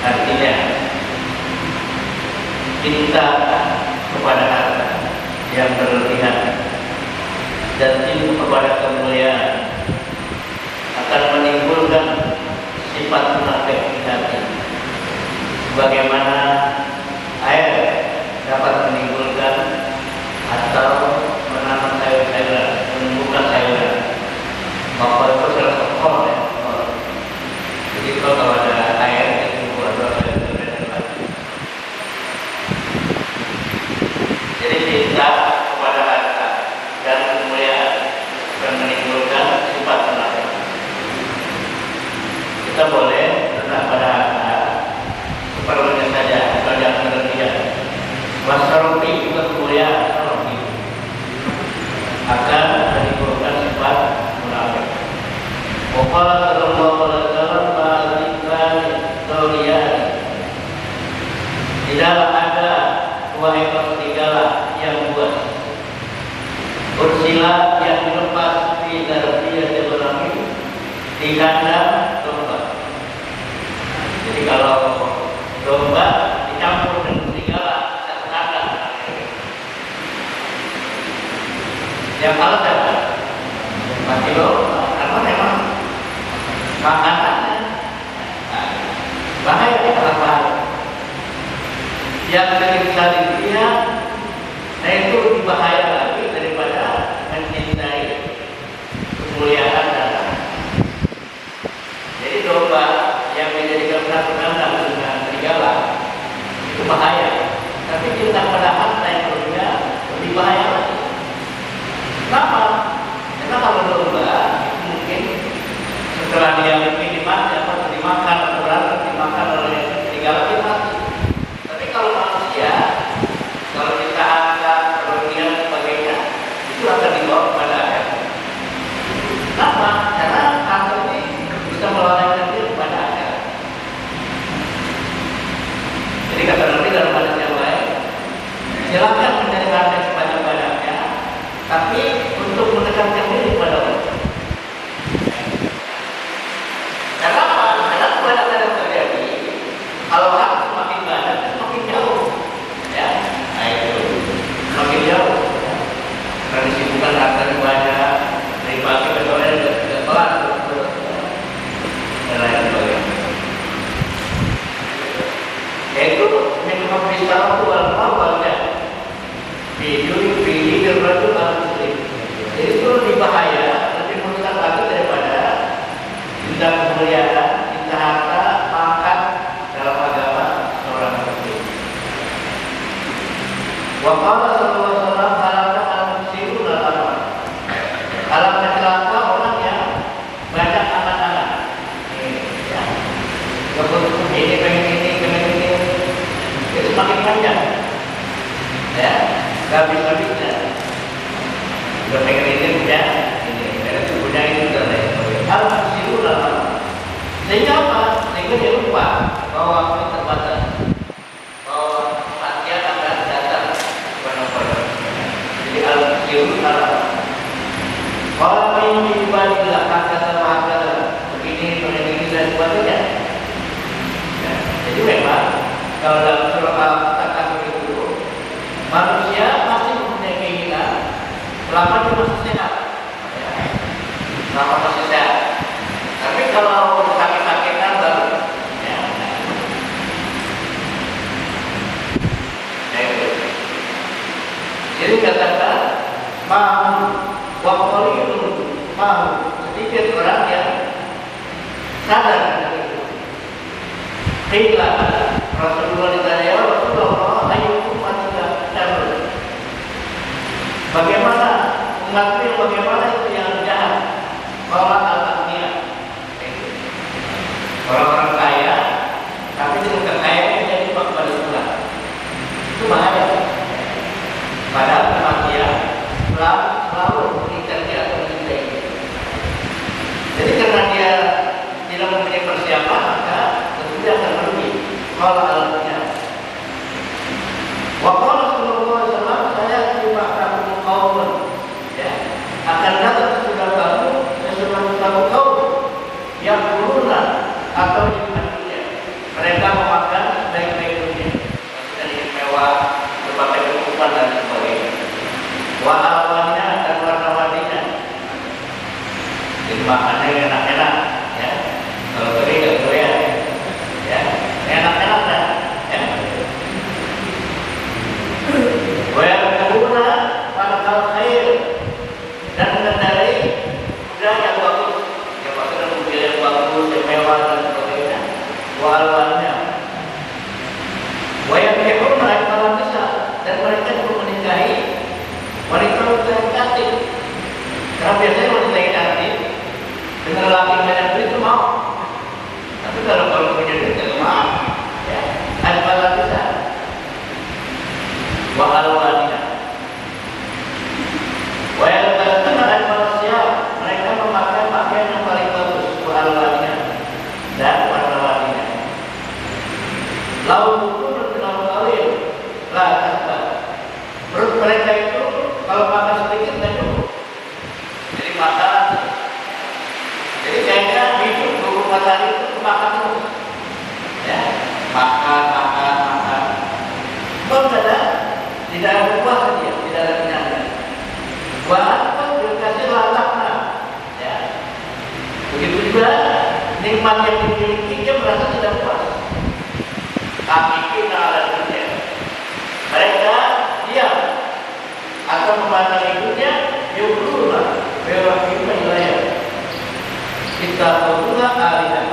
Artinya cinta kepada harta yang berlebihan dan cinta kepada kemuliaan akan menimbulkan sifat munafik di hati. Bagaimana air dapat menimbulkan atau menanam sayur-sayuran, menumbuhkan sayuran. Maka itu salah satu kol ya. Jadi kalau ada air itu buat sayur-sayuran. Jadi cinta kepada harta dan kemuliaan akan menimbulkan sifat munafik. Kita boleh rendah pada harta seperlunya saja, atau jangan berlebihan. Wasarofi juga kemuliaan akan menimbulkan sifat munafik. Waqala sallallahu alaihi wasallam ba'dikkan tawliyan. Tidaklah ada dua ekor serigala yang buas. Ursila yang dilepas di darfiyah Ibrahim di kandang domba. Jadi kalau domba dicampur dengan serigala satu kandang, yang kalah siapa? Mati domba. Karena memang makanannya bahaya kalau bahaya. Yang teriksa di dunia, nah itu lebih bahaya lagi daripada mencintai kemuliaan dan jadi domba yang dijadikan satu kandang dengan serigala itu bahaya. Tapi cinta pada harta yang berlebihan lebih bahaya lagi. Kenapa? Karena kalau domba mungkin setelah dia dimakan oleh serigala dia mati. Tapi kalau manusia, kalau kita angkat berlebihan sebagai hakata begini dan sebagainya. Ya, jadi memang kalau dalam surah Al-Fatihah itu manusia pasti mempunyai keinginan selama dia masih sehat, ya, selama masih sehat. Tapi kalau sakit-sakitan baru, ya, jadi katakan mau wakoli itu mau sedikit orang yang sadar dari itu. Bila Rasulullah ditanya, ya Rasulullah, ayyukum atiqa. Bagaimana umatku yang bagaimana itu yang jahat? Kalau al-aghniyah, orang-orang kaya, tapi dengan kekayaan menjadi kepada Tuhan. Itu bahaya. Padahal manusia selalu mengincar dia atau mencintai. Jadi karena dia tidak mempunyai persiapan, maka tentu dia akan merugi. Kalau al-aghniyah. Waktu Rasulullah SAW, saya cuma kamu kaum, ya, akan datang sesudah kamu dan sesudah kamu kaum yang berulang atau yang dunia. Mereka memakan baik-baik dunia, dari mewah, berbagai kecukupan dan sebagainya. Warna-warninya dan warna-warninya, jadi makannya enak-enak, ya. Kalau tadi nggak doyan, ya, enak-enak kan, ya. Wayakuna pada khair dan mengendarai kuda yang bagus, yang maksudnya mobil yang bagus, yang mewah dan sebagainya. Walanya, wayakuna malam bisa dan mereka juga menikahi wanita yang cantik. Karena biasanya wanita yang cantik dengan laki banyak duit itu mau. Tapi kalau punya duit tidak mau, ya, malam bisa. Wa'alwanina wa'alwanina dan manusia mereka memakai pakaian yang paling bagus. Wa'alwanina dan warna-warninya. Lalu pun terlalu kawin lah kata perut mereka itu kalau makan sedikit dan cukup. Jadi makan, jadi kayaknya hidup 24 hari itu makan terus, ya, makan. Tidak ada buah dia, tidak ada kenyangnya. Buah pun dikasih lalakna, ya. Begitu juga nikmat yang dimiliki dia merasa tidak puas. Tapi kita ada dunia. Mereka diam atau memandang hidupnya yurullah berwakilnya wilayah. Kita berdoa alihah.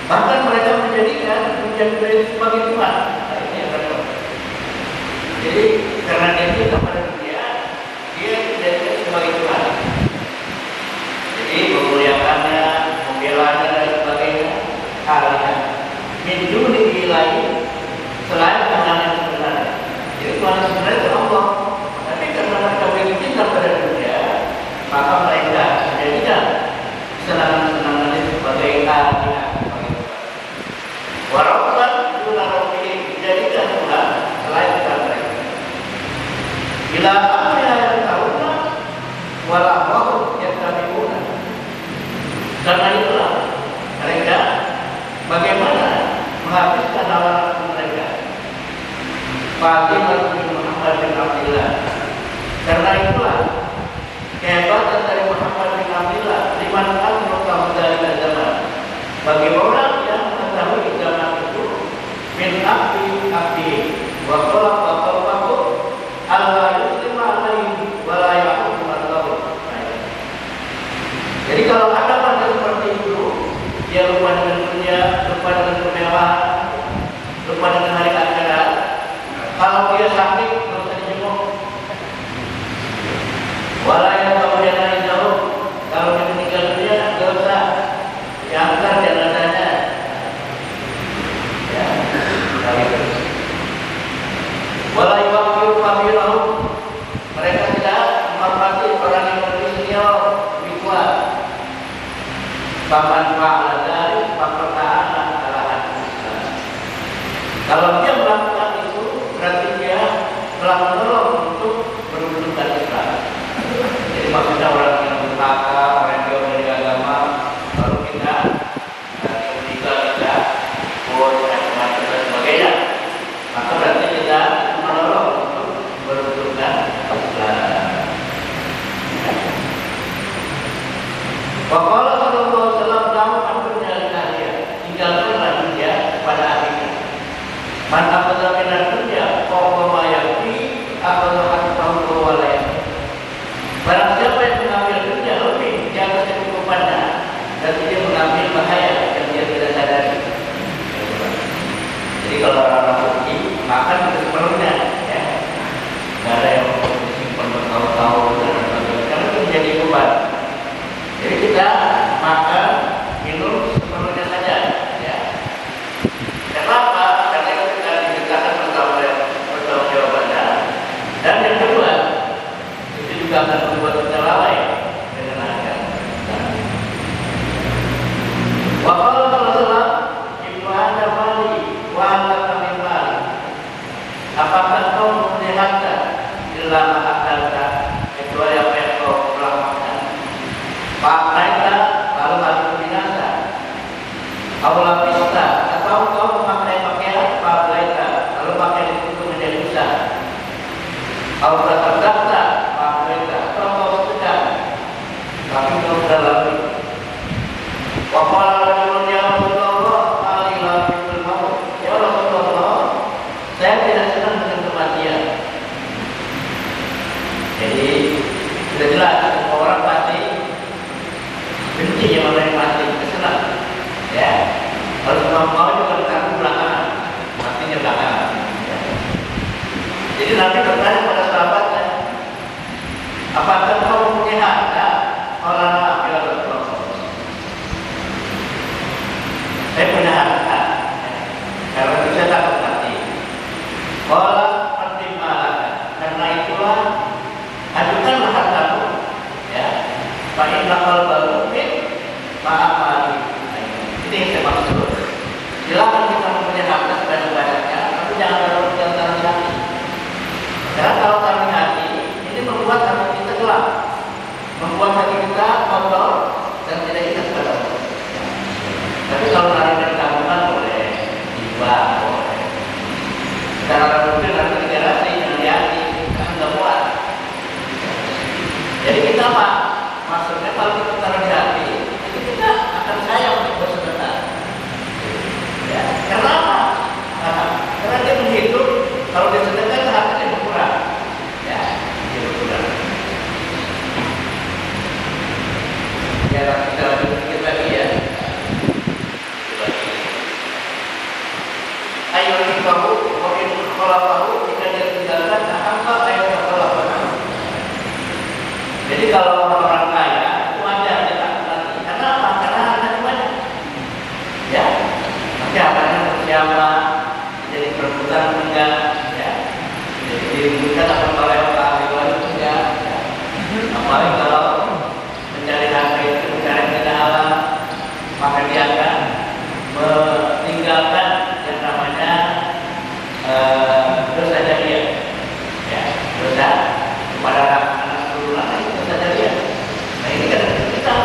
Bahkan mereka menjadikan sebagai Tuhan. Jadi karena dia cinta pada dunia, dia tidak sebagai Tuhan. Jadi memuliakannya, membelanya dan sebagainya. Halnya min dunihi lain selain Tuhan yang sebenarnya. Jadi Tuhan yang sebenarnya itu Allah. Tapi karena mereka begitu cinta pada dunia, maka mereka menjadikan senang-senangan itu sebagai alihah. Walaupun Tuhan menjadikan Tuhan selain Tuhan mereka. Bila amriha yang tahulah walau wahum yang tabi'una. Karena itulah mereka bagaimana menghabiskan anak mereka. Fatimah bin Muhammad bin Abdillah. Karena itulah kehebatan dari Muhammad bin Abdillah liman al-muqam dari zaman. Bagi orang yang mengetahui zaman itu min abdi wa qalaq wa qalqahu Allah yuslimah alaihi wa la ya'udu al-qawl. Jadi kalau ada pada seperti itu, dia lupa dengan dunia, lupa dengan kemewahan, lupa dengan hari akhirat. Kalau dia sakit, terus dijenguk. Walau kalau dia naik jauh, kalau dia meninggal dunia, tidak usah diangkat jenazahnya. Ya, begitu. Walau wakil kabilahu, mereka tidak menghormati orang yang lebih senior, lebih tua. Paman fa'ala dari papertaan kesalahan. Kalau dia melakukan itu, berarti dia telah menolong untuk menunjukkan Islam. Jadi maksudnya orang yang berkata, orang yang jauh dari agama Waqala sallallahu alaihi wasallam dawu amrnya dia tinggalkanlah dunia pada akhirnya. Man akhadha min dunya fa ma yakfi akhadha hatta wa la yakfi. Barang siapa yang mengambil dunia lebih di atas kecukupannya, berarti dia mengambil bahaya yang dia tidak sadari. Jadi kalau orang rugi makan itu sepenuhnya, ya, nggak ada yang disimpan bertahun-tahun dan sebagainya, karena itu menjadi beban. Jadi kita makan, minum sepenuhnya saja, ya. Kenapa? Karena itu kita dikatakan pertanggungjawabannya. Dan yang kedua, itu juga akan membuat kita lalai dengan harga. Waqala Rasulullah Ibnu Adam mali wa anta min mali. Apakah kau mempunyai harta illa ma akalta, kecuali apa yang kau telah makan? Pakailah lalu harus binasa. Awal pista atau kau memakai pakaian pakailah lalu pakaian itu menjadi rusak. Awal terdaftar pakailah atau kau sedang tapi kau sudah lalu. Waqala rajulun ya Rasulullah alilah bil maut. Ya Rasulullah, saya tidak senang dengan kematian. Jadi sudah jelas semua orang pasti benci yang orang yang mati, kesenang, ya. Kalau mau juga bertanggung belakangan, matinya belakangan. Ya. Jadi Nabi bertanya pada sahabatnya, apakah kau mempunyai harta? Orang bilang betul. Saya punya harta, ya. Karena itu saya takut mati. Kalau pertimbangan, karena itulah ajukanlah hartamu, ya. Baik nakal baru, maaf lagi. Ini yang saya maksud. Silakan kita mempunyai harta sebanyak-banyaknya, tapi jangan taruh di antara hati. Karena kalau taruh di hati, ini membuat hati kita gelap, membuat hati kita kotor dan tidak ingat kepada Allah. Tapi kalau naruh dari tabungan boleh, jiwa boleh. Karena orang mungkin nanti digarasi dengan di hati, karena nggak kuat. Jadi kita apa? Maksudnya kalau kita taruh di hati, itu kita akan sayang untuk bersedekah. Ya, karena apa? Karena dia menghitung kalau dia sedekah hartanya berkurang. Ya, dia berkurang. Ya, kita lanjut sedikit lagi ya. Ayo tahu, kalau tahu jika dia tinggalkan, apa ayat kalau jadi kalau orang kaya itu wajar dia takut mati. Karena apa? Karena hartanya banyak. Ya, nanti hartanya untuk siapa? Jadi perebutan enggak? Ya, jadi diribukan akan oleh orang lain enggak? Ya. Apalagi kalau mencari harta itu mencari tidak halal, maka dia akan meninggalkan yang namanya dosa jariah. Ya, dosa kepada anak turunan itu dosa jariah. Nah ini kan kita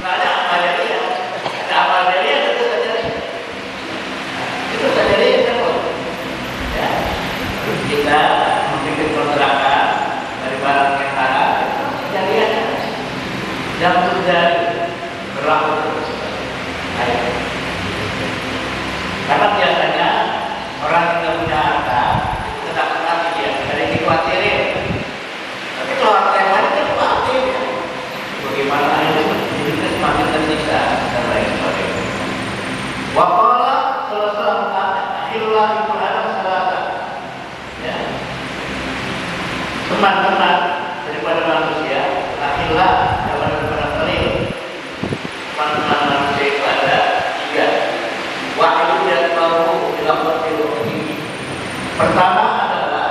ada apa jariah, ada apa jariah, ada dosa jariah. Itu dosa jariah kan, ya. Terus kita membuat kontrakan dari barang yang haram, itu dosa jariah. Yang terjadi berlaku terus. Karena biasanya orang yang tidak punya harta itu takut mati dia, ada yang dikhawatirin. Tapi kalau harta yang lain kan khawatir ya. Bagaimana ini hidupnya semakin tersiksa dan lain sebagainya. Waqala sallallahu akhirullah itu Adam salata. Ya. Teman-teman daripada manusia, akhirlah daripada khalil. Teman-teman manusia itu ada tiga. Wahyu dan mau dilakukan ini. Pertama adalah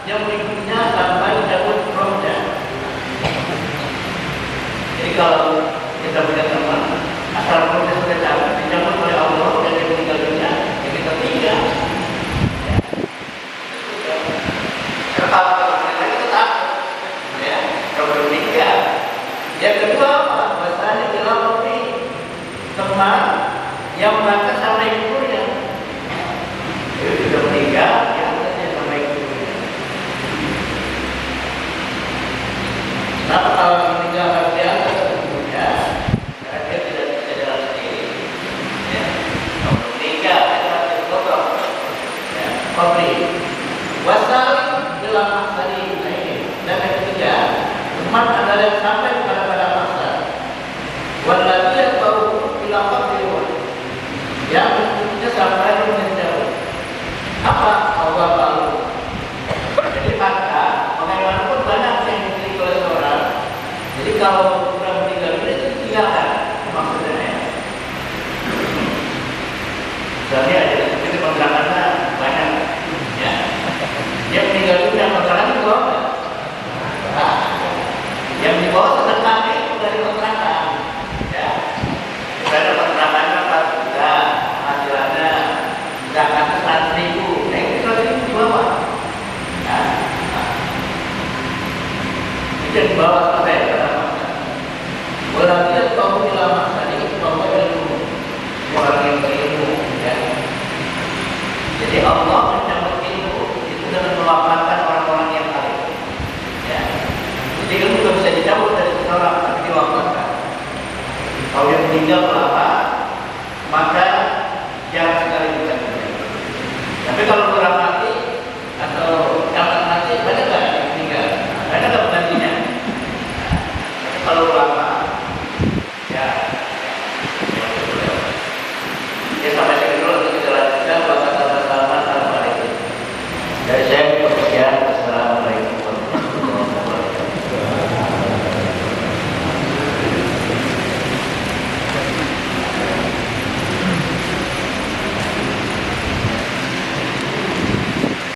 yang berikutnya sampai cabut rohnya. Jadi kalau kita punya teman, asal rohnya sudah cabut, dicabut oleh Allah dan dia meninggal dunia, ya kita tinggal. Karena kalau kita kita takut, ya, kalau meninggal. Yang kedua apa? Bahasanya bilang teman yang maka sama ibunya. Dia sudah meninggal, ya katanya sama ibunya. Kenapa kalau meninggal harus diantar sama ibunya? sampai pada masa waladiyat baru ilaqab diwan yang kita sampai menjauh apa Allah baru. Jadi maka bagaimanapun banyak yang dimiliki oleh seorang. Jadi kalau sudah meninggal itu tinggalkan maksudnya. Misalnya ada seperti kontrakannya banyak, ya. Dia meninggal itu yang kontrakan itu apa? Yang di bawah sedekahnya itu dari kontrakan, ya. Karena kontrakannya 4 juta, hasilannya zakatnya 100.000, itu 100.000 di bawah. Itu di bawah sampai pada masa. Walaupun kamu dalam masa ini kamu ilmu, orang yang berilmu, ya. Jadi Allah mencabut ilmu itu dengan mewafatkan orang-orang yang alim, ya. Jadi ilmu tidak bisa dicabut dari seseorang, tapi diwafatkan. Kalau yang meninggal kelapa, maka jangan sekali juga. Tapi kalau kurang mati atau dapat mati, ada nggak yang meninggal? Ada nggak penggantinya? Kalau